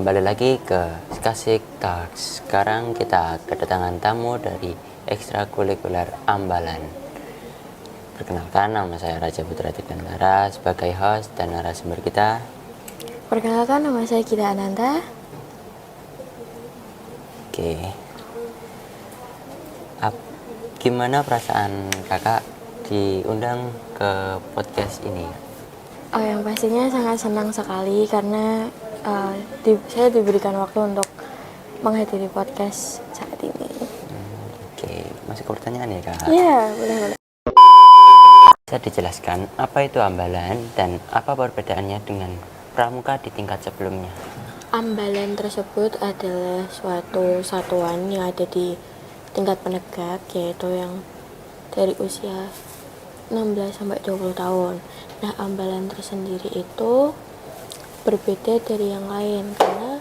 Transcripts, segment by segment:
kembali lagi ke Kasih Talks. Sekarang kita kedatangan tamu dari ekstrakurikuler Ambalan. Perkenalkan, nama saya Raja Putra Tigandara sebagai host dan narasumber kita. Perkenalkan, nama saya Gita Ananta. Oke. Gimana perasaan kakak diundang ke podcast ini? Yang pastinya sangat senang sekali karena saya diberikan waktu untuk menghadiri podcast saat ini. Oke, masih ke pertanyaan ya kak? Iya, boleh. Bisa dijelaskan apa itu Ambalan dan apa perbedaannya dengan pramuka di tingkat sebelumnya? Ambalan tersebut adalah suatu satuan yang ada di tingkat penegak, yaitu yang dari usia 16-20 tahun. Nah, Ambalan tersendiri itu berbeda dari yang lain karena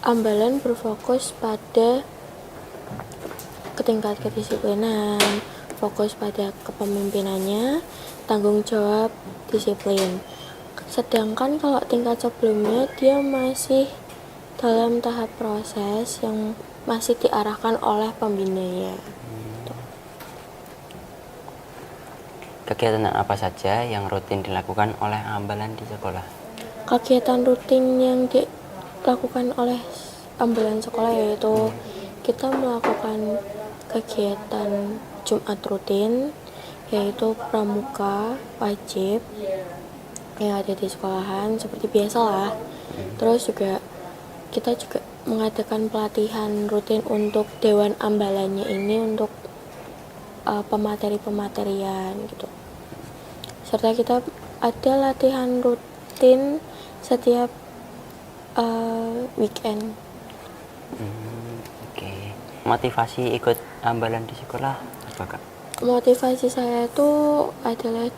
Ambalan berfokus pada tingkat kedisiplinan, fokus pada kepemimpinannya, tanggung jawab, disiplin. Sedangkan kalau tingkat sebelumnya dia masih dalam tahap proses yang masih diarahkan oleh pembinanya. Kegiatan apa saja yang rutin dilakukan oleh Ambalan di sekolah? Kegiatan rutin yang dilakukan oleh Ambalan sekolah yaitu kita melakukan kegiatan Jumat rutin, yaitu pramuka wajib yang ada di sekolahan seperti biasa lah. Terus juga kita juga mengadakan pelatihan rutin untuk Dewan Ambalannya ini untuk pemateri-pematerian gitu. Serta kita ada latihan rutin setiap weekend. Oke. Motivasi ikut Ambalan di sekolah apa kak? Motivasi saya itu adalah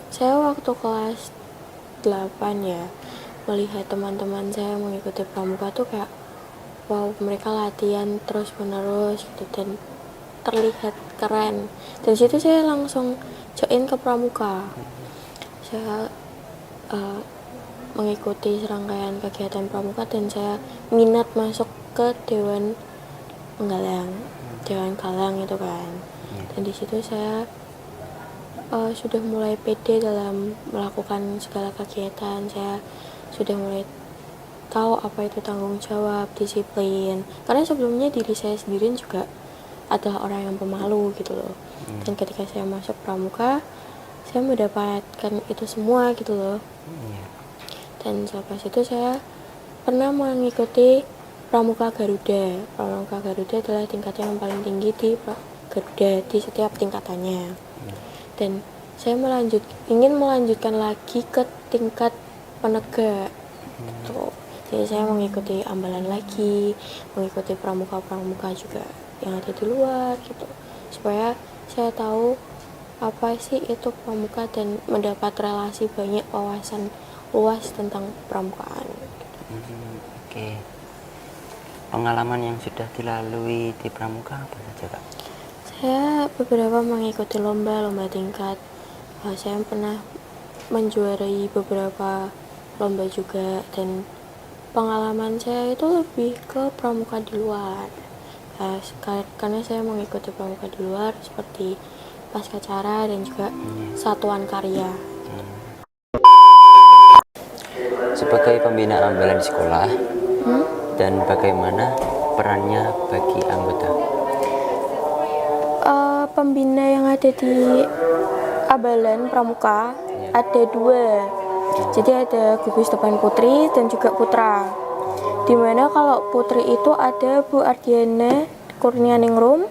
saya waktu kelas 8 ya, melihat teman-teman saya mengikuti pramuka tuh kayak wow, mereka latihan terus menerus gitu dan terlihat keren. Dan situ saya langsung join ke pramuka. Saya mengikuti serangkaian kegiatan pramuka dan saya minat masuk ke Dewan Galang itu kan. Dan di situ saya sudah mulai pede dalam melakukan segala kegiatan. Saya sudah mulai tahu apa itu tanggung jawab, disiplin. Karena sebelumnya diri saya sendiri juga adalah orang yang pemalu gitu loh. Dan ketika saya masuk pramuka, saya mendapatkan itu semua gitu loh. Dan selepas itu saya pernah mengikuti Pramuka Garuda. Pramuka Garuda adalah tingkat yang paling tinggi di Garuda di setiap tingkatannya. Dan saya ingin melanjutkan lagi ke tingkat penegak. Gitu. Jadi saya mengikuti Ambalan lagi, mengikuti pramuka-pramuka juga yang ada di luar gitu. Supaya saya tahu apa sih itu pramuka dan mendapat relasi banyak wawasan luas tentang pramukaan. Oke. Pengalaman yang sudah dilalui di pramuka apa saja kak? Saya beberapa mengikuti lomba tingkat. Saya pernah menjuarai beberapa lomba juga dan pengalaman saya itu lebih ke pramuka di luar. Karena saya mengikuti pramuka di luar seperti Paskacara dan juga Satuan Karya. Sebagai pembina Ambalan di sekolah, dan bagaimana perannya bagi anggota? Pembina yang ada di Ambalan Pramuka ada dua. Jadi ada gugus depan putri dan juga putra. Dimana kalau putri itu ada Bu Ardiana Kurnianingrum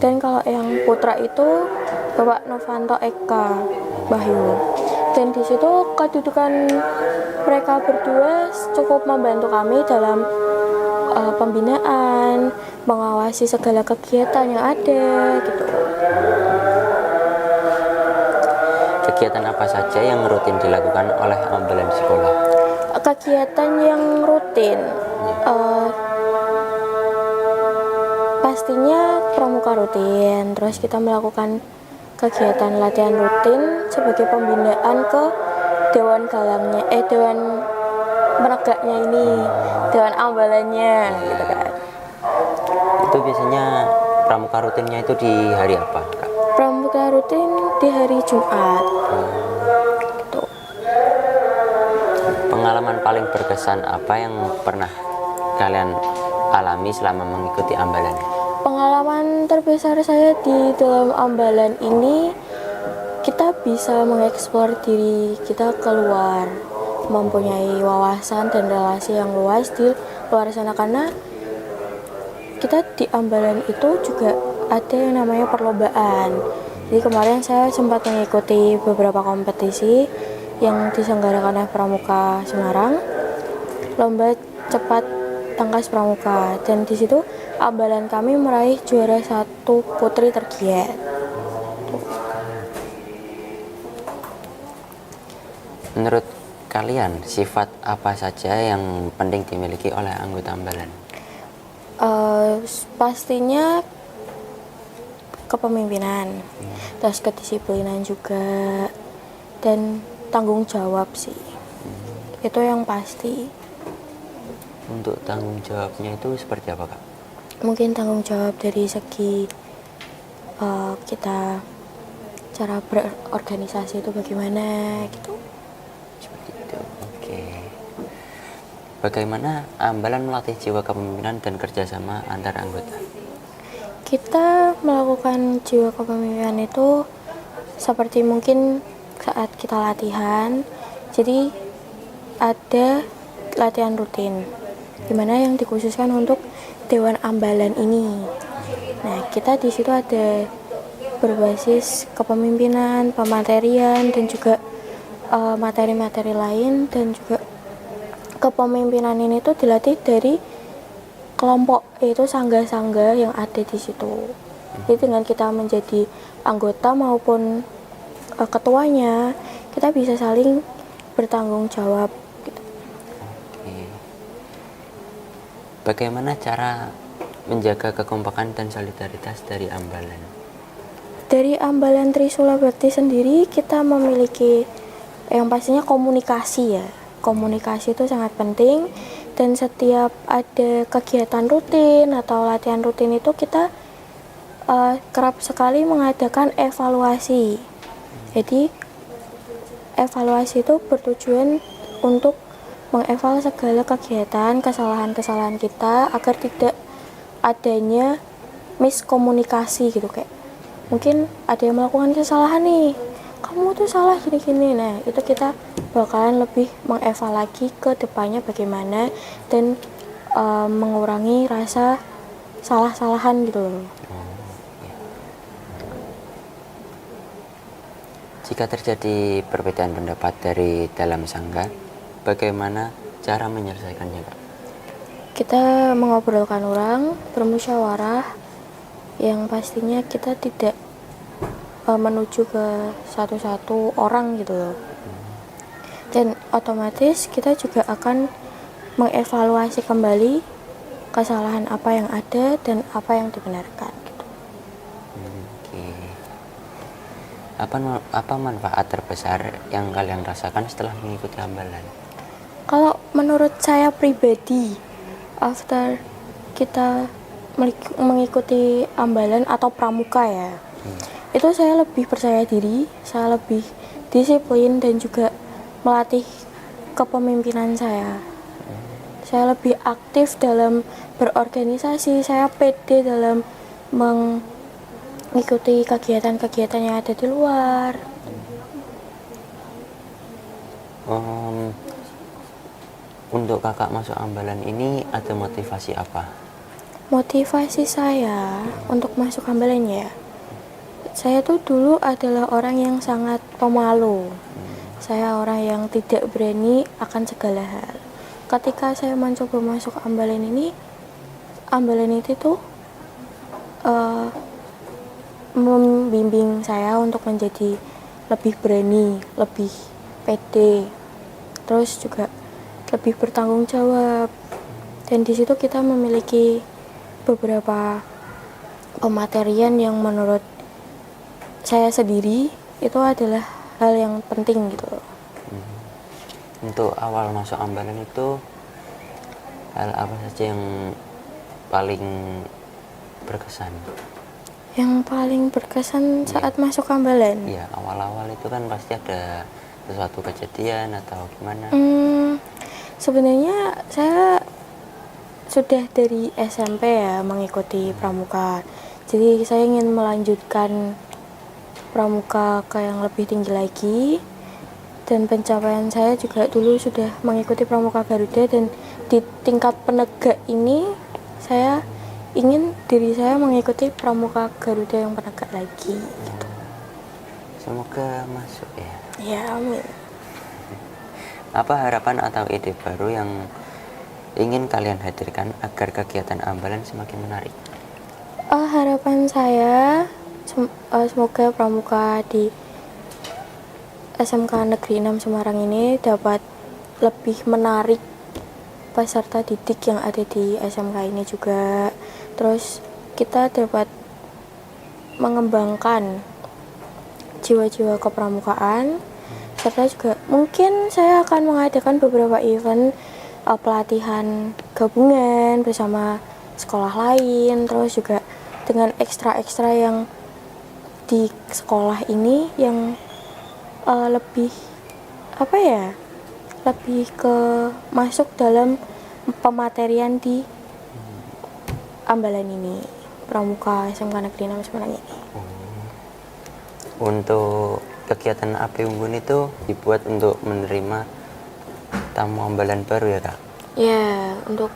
dan kalau yang putra itu Bapak Novanto Eka Bahyu. Dan di situ kedudukan mereka berdua cukup membantu kami dalam pembinaan, mengawasi segala kegiatan yang ada gitu. Kegiatan apa saja yang rutin dilakukan oleh Ambalan di sekolah? Kegiatan yang rutin pastinya pramuka rutin, terus kita melakukan kegiatan latihan rutin sebagai pembinaan ke Dewan penegaknya ini, dewan ambalannya gitu kan. Itu biasanya pramuka rutinnya itu di hari apa, Kak? Pramuka rutin di hari Jumat. Gitu. Pengalaman paling berkesan apa yang pernah kalian alami selama mengikuti ambalan? Pengalaman terbesar saya di dalam ambalan ini, kita bisa mengeksplor diri kita keluar, mempunyai wawasan dan relasi yang luas di luar sana, karena kita di ambalan itu juga ada yang namanya perlombaan. Jadi kemarin saya sempat mengikuti beberapa kompetisi yang diselenggarakan oleh Pramuka Semarang, lomba cepat tangkas pramuka, dan di situ ambalan kami meraih juara 1 putri tergiat. Menurut kalian, sifat apa saja yang penting dimiliki oleh anggota ambalan? Pastinya kepemimpinan, terus kedisiplinan juga, dan tanggung jawab sih. Itu yang pasti. Untuk tanggung jawabnya itu seperti apa, Kak? Mungkin tanggung jawab dari segi kita cara berorganisasi itu bagaimana gitu. Seperti itu. Oke. Bagaimana ambalan melatih jiwa kepemimpinan dan kerjasama antar anggota? Kita melakukan jiwa kepemimpinan itu seperti mungkin saat kita latihan. Jadi ada latihan rutin, dimana yang dikhususkan untuk Dewan Ambalan ini. Nah, kita di situ ada berbasis kepemimpinan, pematerian, dan juga materi-materi lain, dan juga kepemimpinan ini tuh dilatih dari kelompok, yaitu sangga-sangga yang ada di situ. Jadi dengan kita menjadi anggota maupun ketuanya, kita bisa saling bertanggung jawab gitu. Oke. Bagaimana cara menjaga kekompakan dan solidaritas dari ambalan? Dari ambalan Trisula Bakti sendiri, kita memiliki yang pastinya komunikasi ya. Komunikasi itu sangat penting, dan setiap ada kegiatan rutin atau latihan rutin itu kita kerap sekali mengadakan evaluasi. Jadi evaluasi itu bertujuan untuk mengevaluasi segala kegiatan, kesalahan-kesalahan kita agar tidak adanya miskomunikasi gitu. Kayak mungkin ada yang melakukan kesalahan nih, kamu tuh salah gini-gini. Nah, itu kita bakalan lebih mengeval lagi ke depannya bagaimana, dan mengurangi rasa salah-salahan gitu loh. Jika terjadi perbedaan pendapat dari dalam sangga, bagaimana cara menyelesaikannya, Kak? Kita mengobrolkan orang, bermusyawarah, yang pastinya kita tidak menuju ke satu-satu orang gitu loh. Dan otomatis kita juga akan mengevaluasi kembali kesalahan apa yang ada dan apa yang dibenarkan gitu. Oke. Apa manfaat terbesar yang kalian rasakan setelah mengikuti ambalan? Kalau menurut saya pribadi, after kita mengikuti ambalan atau pramuka ya, itu saya lebih percaya diri, saya lebih disiplin, dan juga melatih kepemimpinan saya. Saya lebih aktif dalam berorganisasi, saya pede dalam mengikuti kegiatan-kegiatan yang ada di luar. Untuk kakak masuk ambalan ini ada motivasi apa? Motivasi saya untuk masuk ambalan ya, saya tuh dulu adalah orang yang sangat pemalu. Saya orang yang tidak berani akan segala hal. Ketika saya mencoba masuk ambalan itu tuh membimbing saya untuk menjadi lebih berani, lebih pede, terus juga lebih bertanggung jawab. Dan di situ kita memiliki beberapa pematerian yang menurut saya sendiri itu adalah hal yang penting gitu. Untuk awal masuk Ambalan itu hal apa saja yang paling berkesan? Yang paling berkesan saat masuk Ambalan? Iya, awal-awal itu kan pasti ada sesuatu kejadian atau gimana? Sebenarnya saya sudah dari SMP ya mengikuti pramuka. Jadi saya ingin melanjutkan pramuka ke yang lebih tinggi lagi. Dan pencapaian saya juga dulu sudah mengikuti pramuka Garuda, dan di tingkat penegak ini saya ingin diri saya mengikuti pramuka Garuda yang penegak lagi gitu. Semoga masuk ya. Ya, amin. Apa harapan atau ide baru yang ingin kalian hadirkan agar kegiatan Ambalan semakin menarik? Harapan saya semoga pramuka di SMK Negeri 6 Semarang ini dapat lebih menarik peserta didik yang ada di SMK ini juga. Terus kita dapat mengembangkan jiwa-jiwa kepramukaan, serta juga mungkin saya akan mengadakan beberapa event pelatihan gabungan bersama sekolah lain, terus juga dengan ekstra-ekstra yang di sekolah ini yang lebih lebih ke masuk dalam pematerian di Ambalan ini, pramuka SMK Negeri 6 Semarang ini. Untuk kegiatan Api Unggun itu dibuat untuk menerima tamu Ambalan baru ya Kak? Ya, untuk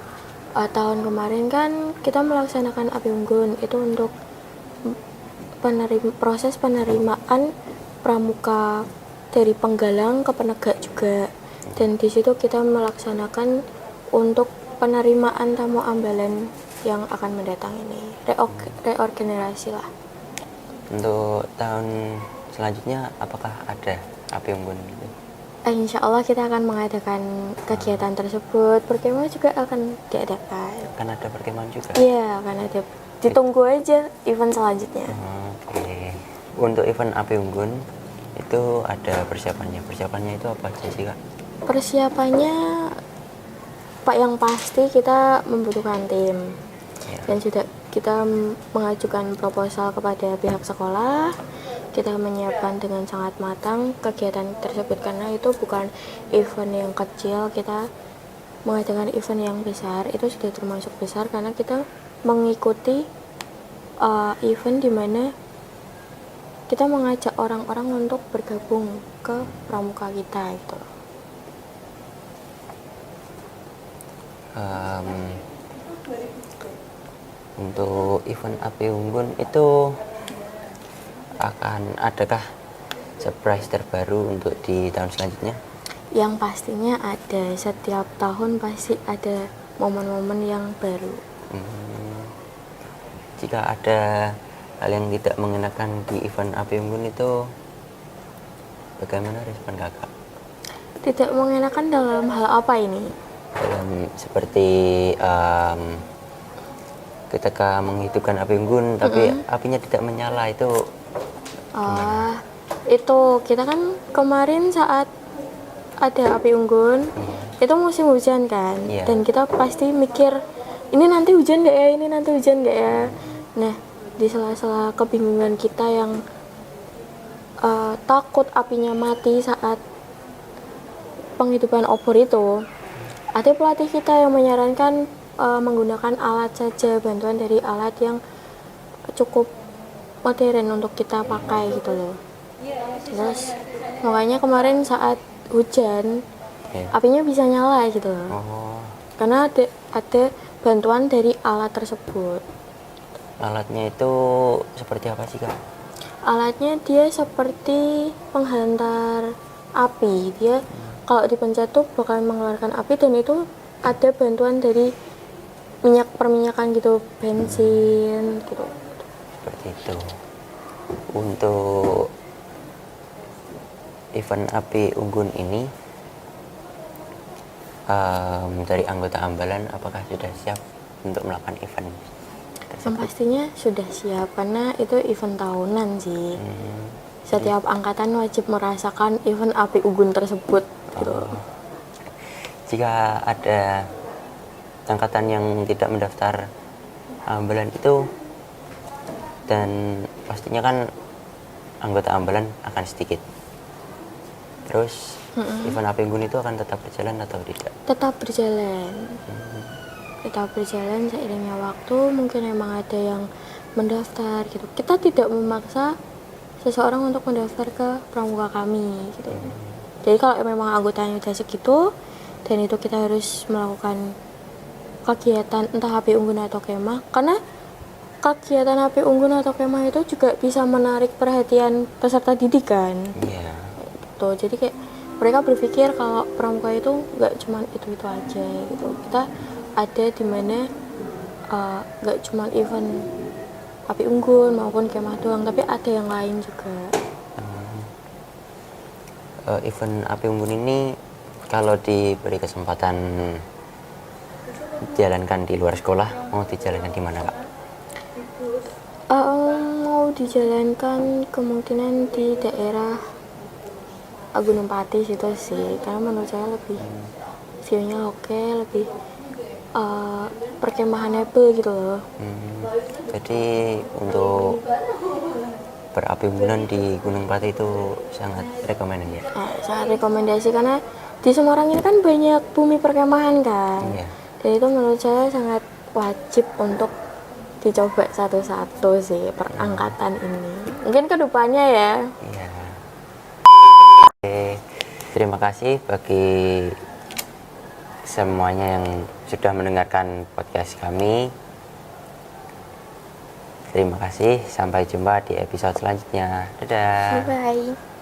tahun kemarin kan kita melaksanakan Api Unggun itu untuk proses penerimaan pramuka dari penggalang ke penegak juga. Dan di situ kita melaksanakan untuk penerimaan tamu Ambalan yang akan mendatang ini, reorganisasi lah. Untuk tahun selanjutnya apakah ada Api Unggun gitu? Insya Allah kita akan mengadakan kegiatan tersebut. Perkemahan juga akan diadakan. Kan ada perkemahan juga? Iya, akan ada. Ditunggu aja event selanjutnya. Oke. Untuk event Api Unggun itu ada persiapannya. Persiapannya itu apa aja sih Kak? Persiapannya Pak, yang pasti kita membutuhkan tim. Ya. Dan sudah kita mengajukan proposal kepada pihak sekolah. Kita menyiapkan dengan sangat matang kegiatan tersebut karena itu bukan event yang kecil. Kita mengadakan event yang besar, itu sudah termasuk besar karena kita mengikuti event di mana kita mengajak orang-orang untuk bergabung ke pramuka kita itu. Untuk event Api Unggun itu akan adakah surprise terbaru untuk di tahun selanjutnya? Yang pastinya ada, setiap tahun pasti ada momen-momen yang baru. Jika ada hal yang tidak mengenakan di event Api Unggun itu, bagaimana respon kakak? Tidak mengenakan dalam hal apa ini? Dalam seperti ketika menghidupkan Api Unggun tapi apinya tidak menyala itu itu kita kan kemarin saat ada Api Unggun itu musim hujan kan, dan kita pasti mikir ini nanti hujan nggak ya, ini nanti hujan nggak ya. Nah, di sela-sela kebingungan kita yang takut apinya mati saat penghidupan obor itu, ada pelatih kita yang menyarankan menggunakan alat saja, bantuan dari alat yang cukup modern untuk kita pakai gitu loh. Terus makanya kemarin saat hujan apinya bisa nyala gitu loh. Karena ada bantuan dari alat tersebut. Alatnya itu seperti apa sih Kak? Alatnya dia seperti penghantar api. Dia kalau dipencet tuh bakal mengeluarkan api, dan itu ada bantuan dari perminyakan gitu, bensin gitu. Seperti itu. Untuk event Api Unggun ini dari anggota Ambalan apakah sudah siap untuk melakukan event tersebut? Yang pastinya sudah siap karena itu event tahunan sih. Setiap angkatan wajib merasakan event Api Unggun tersebut gitu. jika ada angkatan yang tidak mendaftar ambalan itu, dan pastinya kan anggota ambalan akan sedikit. Terus event api unggun itu akan tetap berjalan atau tidak? Tetap berjalan. Tetap berjalan seiringnya waktu. Mungkin emang ada yang mendaftar gitu. Kita tidak memaksa seseorang untuk mendaftar ke pramuka kami gitu. Jadi kalau memang anggotanya udah segitu dan itu kita harus melakukan kegiatan entah api unggun atau kemah, karena kegiatan api unggun atau kemah itu juga bisa menarik perhatian peserta didik kan. Iya. Gitu. Jadi kayak mereka berpikir kalau pramuka itu nggak cuma itu aja gitu. Kita ada di mana nggak cuma event api unggun maupun kemah doang, tapi ada yang lain juga. Event api unggun ini kalau diberi kesempatan dijalankan di luar sekolah, mau dijalankan di mana, Kak? Mau dijalankan kemungkinan di daerah Gunung Pati situ sih, karena menurut saya lebih view-nya oke, lebih perkemahanable gitu loh. Jadi untuk berapi unggunan di Gunung Pati itu sangat rekomendasi ya? Sangat rekomendasi karena di Semarang ini kan banyak bumi perkemahan kan. Iya. Dan itu menurut saya sangat wajib untuk dicoba satu-satu sih perangkatan ini. Mungkin kedepannya ya. Iya. Oke, terima kasih bagi semuanya yang sudah mendengarkan podcast kami. Terima kasih, sampai jumpa di episode selanjutnya. Dadah. Bye-bye.